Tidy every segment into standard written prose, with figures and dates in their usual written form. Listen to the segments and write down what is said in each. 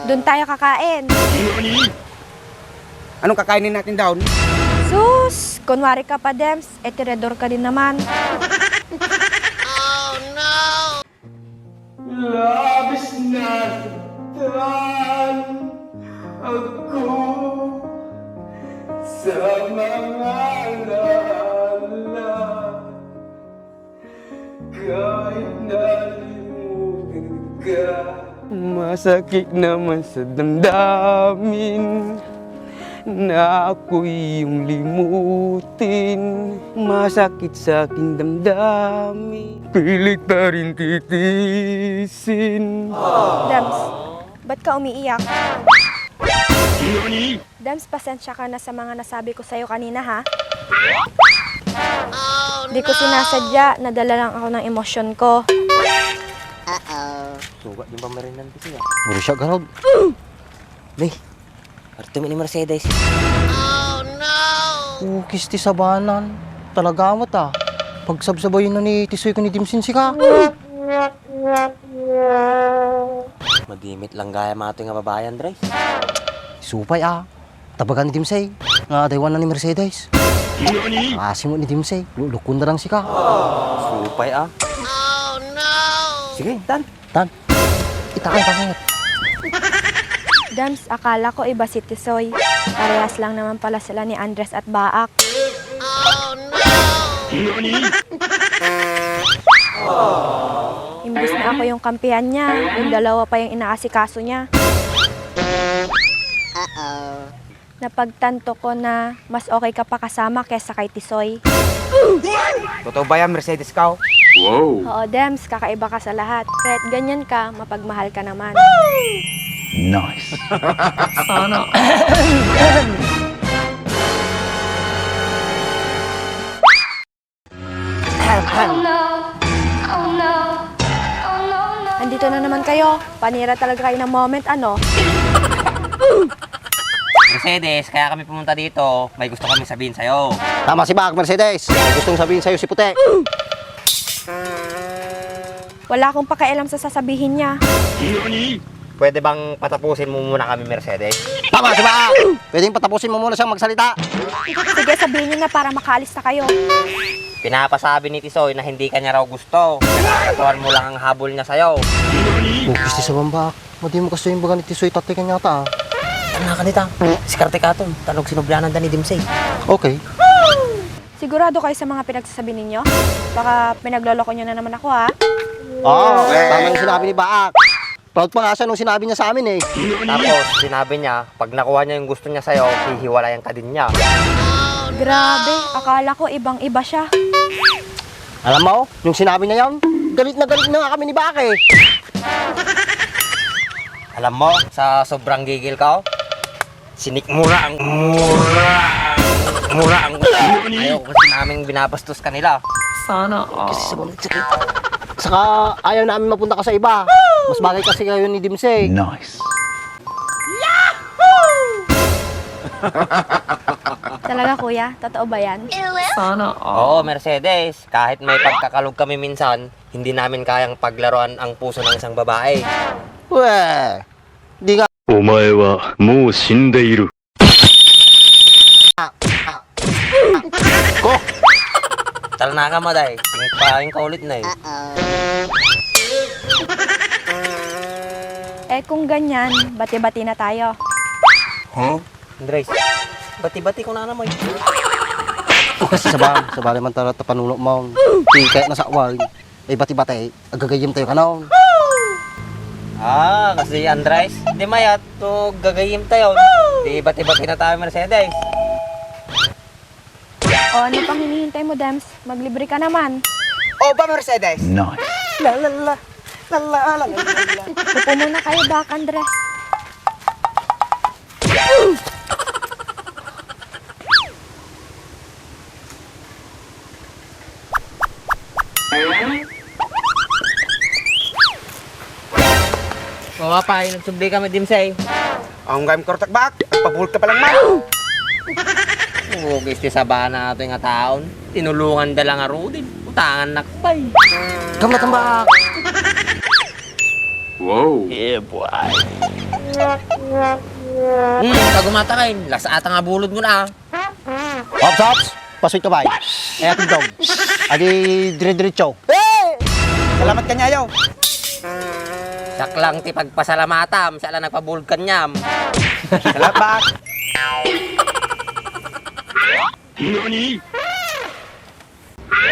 Doon tayo kakain. Anong kakainin natin daw? Sus, kunwari ka pa, Dems. Tirador ka din naman. Labis na saktan ako sa mga alaala. Kahit nalimutan ka, masakit naman sa damdamin na ako'y iyong limutin. Masakit sa aking damdamin, pilit pa rin titisin. Dems, ba't ka umiiyak? Dems, pasensya ka na sa mga nasabi ko sa'yo kanina, ha? Di ko sinasadya, nadala lang ako ng emosyon ko. Sugat yung pamarinan ko siya. Muro siya garod. Beh, artimi ni Mercedes. Ukis ti sabanan. Talaga mo ta. Pagsabsabayin na ni Tisoy ko ni Dimsin si ka. Madimit lang gaya mga ito nga babayan, Dres. Supay Tabagan ni Dimsay. Nga daywan na ni Mercedes. Kasi mo ni Dimsay. Lulukon na lang si ka. Supay Sige, tan. Itakay pangit. Dems, akala ko iba si Tisoy. Parehas lang naman pala sila ni Andres at Baak. Imbis na ako yung kampihan niya, yung dalawa pa yung inaasikaso niya. Napagtanto ko na mas okay ka pa kasama kesa kay Tisoy. Totoo ba yan, Mercedes ka? Oo, Dems, kakaiba ka sa lahat. Kahit ganyan ka, mapagmahal ka naman. Nice. Andito na naman kayo. Panira talaga kayo ng moment, ano? Mercedes, kaya kami pumunta dito. May gusto kami sabihin sa'yo. Tama si Bak, Mercedes. May gustong sabihin sa'yo si Puti. Wala akong pakialam sa sasabihin niya. Pwede bang patapusin mo muna kami, Mercedes? Tama si Bak. Pwedeng patapusin mo muna siyang magsalita. Sige, sabihin niyo na para makaalis na kayo. Pinapasabi ni Tisoy na hindi kanya raw gusto. Katuan mo lang ang habol niya sa'yo. Ukis ti sa Bak. Madi mo kasi yung baga ni Tisoy tatay kanya ta. Ano ka nita? Si Kartikaton, talog sinublanan da ni Dimsay. Okay. Sigurado kayo sa mga pinagsasabi ninyo? Baka pinagloloko niyo na naman ako, ha? Tama yung sinabi ni Bak. Proud pa nga siya nung sinabi niya sa amin eh. Tapos, sinabi niya, pag nakuha niya yung gusto niya sa'yo, hihiwalayan ka din niya. Grabe, akala ko ibang-iba siya. Alam mo, yung sinabi niya yan, galit na nga kami ni Bak eh. Alam mo, sa sobrang gigil ka, sinikmura ang ayaw kasi naming binabastos kanila. Kasi sa mga sakit. Saka ayaw namin mapunta ka sa iba. Mas bagay kasi kayo ni Dimsey. Nice. Talaga, kuya? Totoo ba yan? Oo, Mercedes, kahit may pagkakalog kami minsan, hindi namin kayang paglaruan ang puso ng isang babae. Weh, di nga. お前はもう死んでいる。 Ko, Talna ka mo, day. Tingpahin ka ulit na eh. Kung ganyan, bati-bati na tayo. Andres, bati-bati ko na naman. kasi sa bali man tara tapanuno mo. Di kaya nasa awal. Eh bati-bati, agagayim tayo kanon. Kasi Andres, di mayat, to gagayim tayo. Di bati-bati na tayo, Mercedes. O, ano pang hinihintay mo, Dems? Maglibre ka naman. O ba, Mercedes? Nice. Upo muna kayo, Bak, Andres. Mapapay, nagsubli kami, Dimsay. Ang gayam kortak bak, pabul ka palang man. Ugis ti sabahan na ito nga taon. Tinulungan da lang aro din. Utangan nakpay. Gamlat ang Bak. Wow. Yeah, boy. Tagumatakin. Lasa ata nga bulod mo na. Hops, hops! Pasoy ka ba? Eh, ating dog. Adi, dire-diretso. Salamat ka niyayo. Saklang ti pagpasalamatam. Siya lang nagpabulod kanyam. Salamat bak.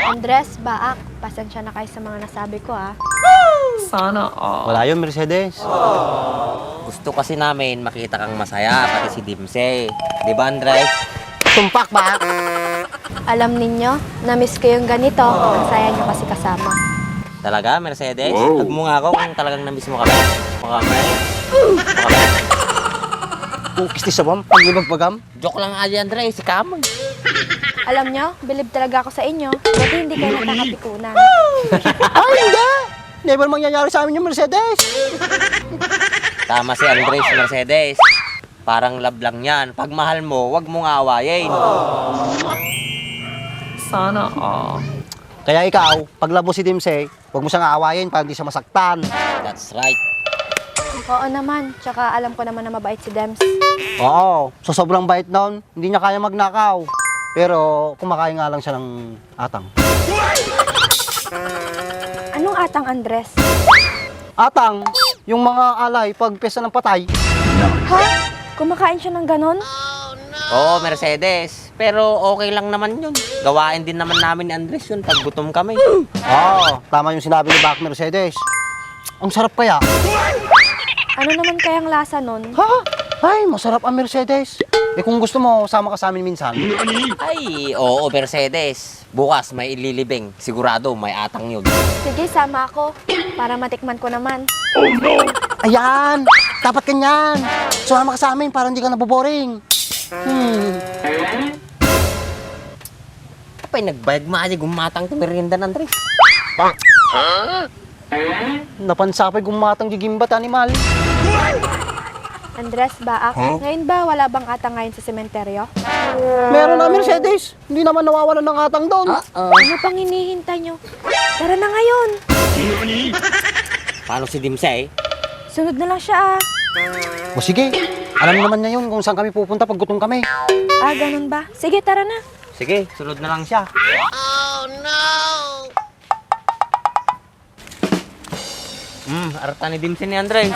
Andres, Baak, pasensya na kayo sa mga nasabi ko ah. Wala yun, Mercedes. Gusto kasi namin makita kang masaya, pati si Dimsey. Di ba, Andres? Tumpak ba? Alam ninyo, na-miss ko yung ganito. Ang saya nyo kasi kasama. Talaga, Mercedes? Hug mo nga ako kung talagang na-miss mo kami. Kami. Kukis ni Sabam, paglibag pagam. Joke lang aja, Andres. Si Kamon. Alam nyo, believe talaga ako sa inyo. Buti hindi kayo nagkakapikunan. Ay, hindi! Never mangyayari sa amin yung Mercedes. Tama si Andres, Mercedes. Parang love lang yan. Pag mahal mo, wag mong awayin. Kaya ikaw, pag labo si Dimsey, huwag mo siyang aawayin para hindi siya masaktan. That's right. Oo naman, tsaka alam ko naman na mabait si Dems. Oo, sa sobrang bait nun, hindi niya kaya magnakaw. Pero kumakain nga lang siya ng atang. Anong atang, Andres? Atang, yung mga alay pag pesa ng patay. Ha? Kumakain siya ng ganon? Oo, Mercedes. Pero okay lang naman yun. Gawain din naman namin ni Andres yun pag gutom kami. Oo, tama yung sinabi ni Bac Mercedes. Ang sarap kaya. Ano naman kayang lasa nun? Ha? Ay, masarap ang Mercedes. Eh kung gusto mo, sama ka sa amin minsan. Ay, oo, Mercedes. Bukas may ililibing. Sigurado may atang yun. Sige, sama ako. Para matikman ko naman. Ayan, dapat ganyan. Sumama ka sa amin para hindi ka naboboring. Kapay nagbayag maaja gumatang ti merienda ng Andres. Napansapay gumatang gigimbat animal. Andres, Baak, ngayon ba wala bang atang ngayon sa sementeryo? Meron na Mercedes. Hindi naman nawawalan ng atang doon. Ano pang hinihintay nyo? Tara na ngayon. Paano si Dimsey? Sunod na lang siya ah. O sige, alam naman niya yun kung saan kami pupunta pag gutom kami. Ah, ganun ba? Sige, tara na. Sige, sunod na lang siya. Arta ni Dimsey ni Andres.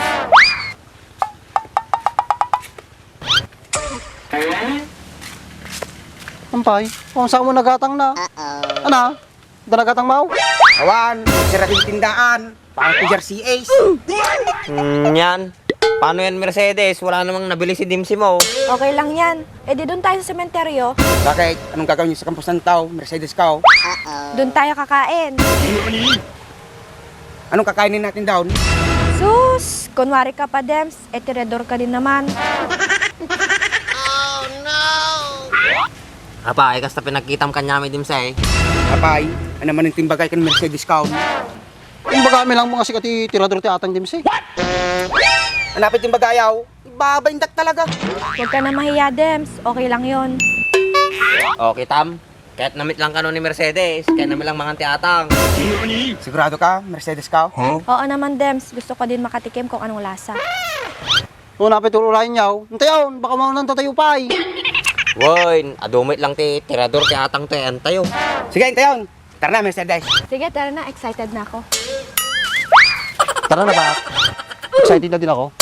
Ampay, kung saan mo nagatang na. Ano? Danagatang mau? Awan, sirating tindaan. Paano ko jersey ace? Yan. Paano yan, Mercedes? Wala namang nabili si Dimsey mo. Okay lang yan. Eh di doon tayo sa sementeryo. Bakit? Anong gagawin niyo sa kampus ng tao? Mercedes ka oh. Doon tayo kakain. Anong kakainin natin down? Sus! Kunwari ka pa, Dems. Eh, tirador ka din naman. Apa, ay kasta pinagkitam kanya may Dimsey. Apay, ano naman yung timbagay ka ng Mercedes ka oh. Yung baga kami lang mga sikati tirador ti atang Dimsey. Hanapit yung bagayaw, ibabaindak talaga. Huwag ka na mahiya, Dems. Okay lang yon. Okay, Tam. Kahit namit lang ka nun ni Mercedes, kahit namit lang mga tiatang. Sigurado ka, Mercedes ka oh? Oo naman, Dems. Gusto ko din makatikim kung anong lasa. Kung napit ululahin niyaw, hintayon, baka mga nang tatayo pa eh. Woy, adumit lang ti tirador tiatang to yan tayo. Sige, hintayon. Tara na, Mercedes. Sige, tara na. Excited na ako. Tara na ba? Excited na din ako.